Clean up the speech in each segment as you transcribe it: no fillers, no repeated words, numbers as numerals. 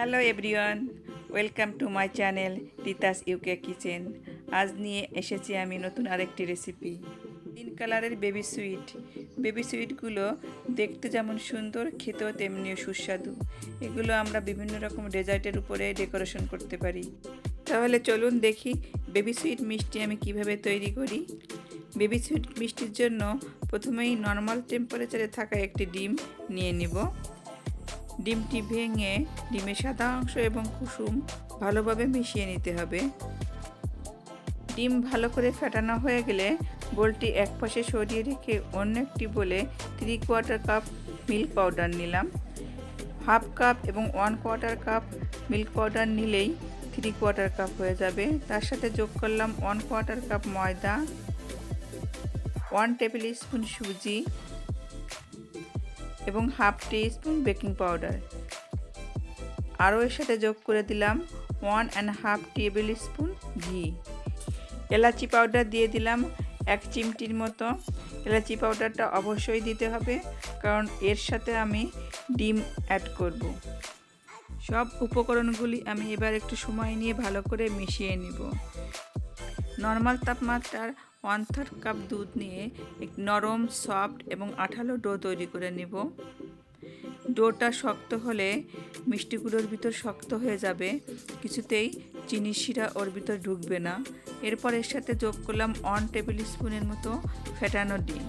Hello everyone, welcome to my channel রিতাস UK kitchen. আজ নিয়ে এসেছি আমি নতুন আরেকটি রেসিপি, 3 কালারের বেবি সুইটগুলো দেখতে যেমন সুন্দর, খেতেও তেমনি সুস্বাদু। এগুলো আমরা বিভিন্ন রকম ডেজার্টের উপরে ডেকোরেশন করতে পারি। তাহলে চলুন দেখি বেবি সুইট মিষ্টি আমি কিভাবে তৈরি করি। বেবি সুইট মিষ্টির জন্য প্রথমেই নর্মাল টেম্পারেচারে থাকা একটি ডিম নিয়ে নিব। ডিমটি ভেঙে ডিমের সাদা অংশ এবং কুসুম ভালোভাবে মিশিয়ে নিতে হবে। ডিম ভালো করে ফেটানো হয়ে গেলে বোলটি এক পাশে সরিয়ে রেখে অন্য একটি বলে 3/4 কাপ মিল্ক পাউডার নিলাম। 1/2 কাপ এবং 1/4 কাপ মিল্ক পাউডার নিলেই 3/4 কাপ হয়ে যাবে। তার সাথে যোগ করলাম 1/4 কাপ ময়দা, 1 টেবিল স্পুন সুজি এবং 1/2 টিস্পুন বেকিং পাউডার। আরও এর সাথে যোগ করে দিলাম 1.5 টেবিল স্পুন ঘি। এলাচি পাউডার দিয়ে দিলাম 1 চিমটির মতো। এলাচি পাউডারটা অবশ্যই দিতে হবে, কারণ এর সাথে আমি ডিম অ্যাড করব। সব উপকরণগুলি আমি এবার একটু সময় নিয়ে ভালো করে মিশিয়ে নিব। নর্মাল তাপমাত্রার 1/3 কাপ দুধ নিয়ে এক নরম, সফট এবং আঠালো ডো তৈরি করে নেব। ডোটা শক্ত হলে মিষ্টিগুলোর ভিতর শক্ত হয়ে যাবে, কিছুতেই চিনি শিরা ওর ভিতর ঢুকবে না। এরপর এর সাথে যোগ করলাম 1 টেবিল স্পুনের মতো ফেটানো ডিম।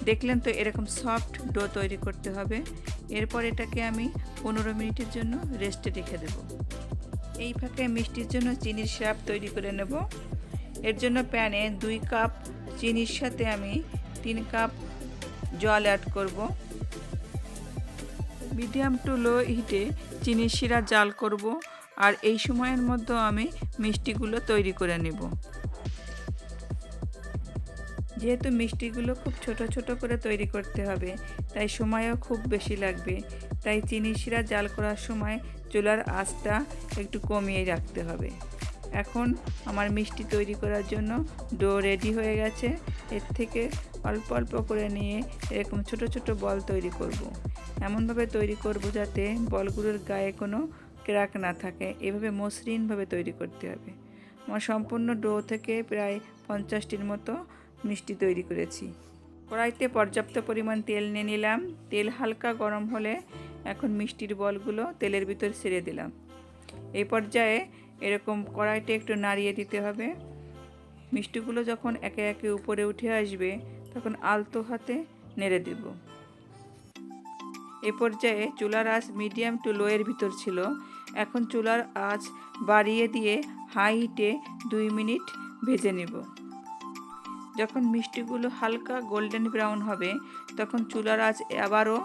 দেখলেন তো, এরকম সফট ডো তৈরি করতে হবে। এরপর এটাকে আমি 15 মিনিটের জন্য রেস্টে রেখে দেব। এই ফাঁকে মিষ্টির জন্য চিনির সিরাপ তৈরি করে নেব। এর জন্য প্যানে 2 কাপ চিনির সাথে আমি 3 কাপ জল অ্যাড করব। মিডিয়াম টু লো হিটে চিনির শিরা জাল করব, আর এই সময়ের মধ্যে আমি মিষ্টিগুলো তৈরি করে নেব। যেহেতু মিষ্টিগুলো খুব ছোট ছোট করে তৈরি করতে হবে, তাই সময়ও খুব বেশি লাগবে। তাই চিনির শিরা জাল করার সময় চুলার আঁচটা একটু কমিয়ে রাখতে হবে। এখন আমার মিষ্টি তৈরি করার জন্য ডো রেডি হয়ে গেছে। এর থেকে অল্প অল্প করে নিয়ে এরকম ছোট ছোট বল তৈরি করব। এমনভাবে তৈরি করব যাতে বলগুলোর গায়ে কোনো ক্র্যাক না থাকে। এভাবে মসৃণভাবে তৈরি করতে হবে। আমার সম্পূর্ণ ডো থেকে প্রায় 50টির মতো মিষ্টি তৈরি করেছি। কড়াইতে পর্যাপ্ত পরিমাণ তেল নিয়ে নিলাম। তেল হালকা গরম হলে এখন মিষ্টির বলগুলো তেলের ভিতর ছেড়ে দিলাম। এই পর্যায়ে এরকম কড়াইতে একটু নাড়িয়ে দিতে হবে। মিষ্টিগুলো যখন একে একে উপরে উঠে আসবে, তখন আলতো হাতে নেড়ে দেব। এ পর্যায়ে চুলার আঁচ মিডিয়াম টু লো এর ভিতর ছিল। এখন চুলার আঁচ বাড়িয়ে দিয়ে হাই হিটে 2 মিনিট ভেজে নেব। যখন মিষ্টিগুলো হালকা গোল্ডেন ব্রাউন হবে, তখন চুলার আঁচ আবারও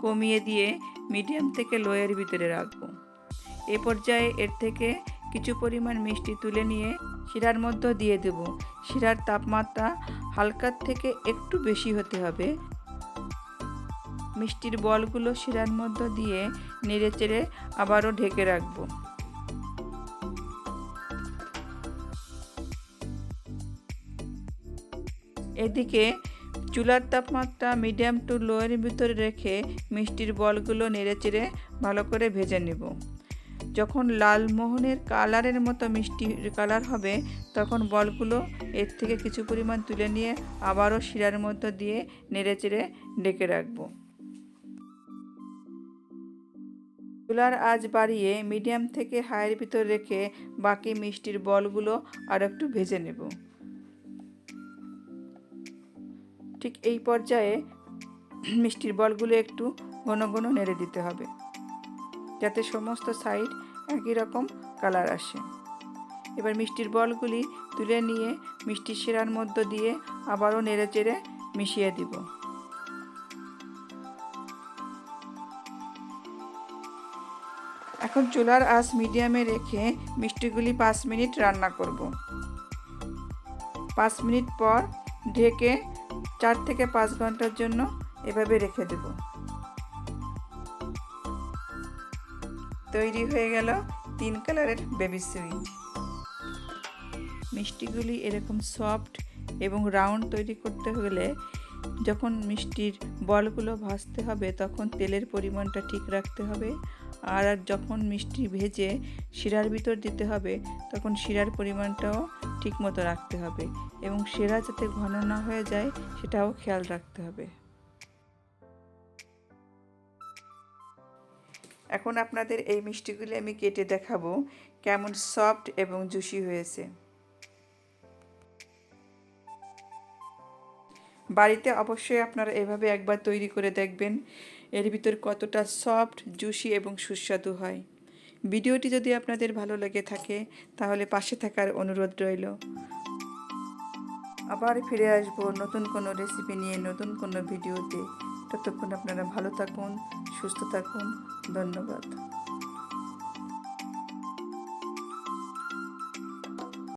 কমিয়ে দিয়ে মিডিয়াম থেকে লো এর ভিতরে রাখবো। এ পর্যায়ে এর থেকে কিছু পরিমাণ মিষ্টি তুলে নিয়ে শিরার মধ্যে দিয়ে দেব। শিরার তাপমাত্রা হালকার থেকে একটু বেশি হতে হবে। মিষ্টির বলগুলো শিরার মধ্যে দিয়ে নেড়ে চেড়ে আবারও ঢেকে রাখবো। এদিকে চুলার তাপমাত্রা মিডিয়াম টু লো এর ভিতরে রেখে মিষ্টির বলগুলো নেড়ে চেড়ে ভালো করে ভেজে নেব। যখন লালমোহনের কালারের মতো মিষ্টির কালার হবে, তখন বলগুলো এর থেকে কিছু পরিমাণ তুলে নিয়ে আবারও শিরার মধ্যে দিয়ে নেড়ে চেড়ে ঢেকে রাখবো। চুলার আঁচ বাড়িয়ে মিডিয়াম থেকে হাইয়ের ভিতর রেখে বাকি মিষ্টির বলগুলো আর একটু ভেজে নেব। ঠিক এই পর্যায়ে মিষ্টির বলগুলো একটু ঘন ঘন নেড়ে দিতে হবে, যাতে সমস্ত সাইড একই রকম কালার আসে। এবার মিষ্টির বলগুলি তুলে নিয়ে মিষ্টির শিরার মধ্যে দিয়ে আবারও নেড়ে চেড়ে মিশিয়ে দিব। এখন চুলার আঁচ মিডিয়ামে রেখে মিষ্টিগুলি 5 মিনিট রান্না করব। 5 মিনিট পর ঢেকে 4 থেকে 5 ঘন্টার জন্য এভাবে রেখে দেব। তৈরি হয়ে গেল 3 কালারের বেবি সুইট। মিষ্টিগুলি এরকম সফট এবং রাউন্ড তৈরি করতে হলে যখন মিষ্টির বলগুলো ভাজতে হবে, তখন তেলের পরিমাণটা ঠিক রাখতে হবে। আর যখন মিষ্টি ভেজে শিরার ভিতর দিতে হবে তখন শিরার পরিমাণটাও ঠিক মতো রাখতে হবে এবং শিরা যাতে ঘন না হয়ে যায় সেটাও খেয়াল রাখতে হবে। এখন আপনাদের এই মিষ্টিগুলি আমি কেটে দেখাবো কেমন সফট এবং জুসি হয়েছে। বাড়িতে অবশ্যই আপনারা এভাবে একবার তৈরি করে দেখবেন এর ভিতর কতটা সফট, জুসি এবং সুস্বাদু হয়। ভিডিওটি যদি আপনাদের ভালো লেগে থাকে তাহলে পাশে থাকার অনুরোধ রইল। আবার ফিরে আসবো নতুন কোনো রেসিপি নিয়ে, নতুন কোনো ভিডিওতে। ততক্ষণ আপনারা ভালো থাকুন, সুস্থ থাকুন। ধন্যবাদ।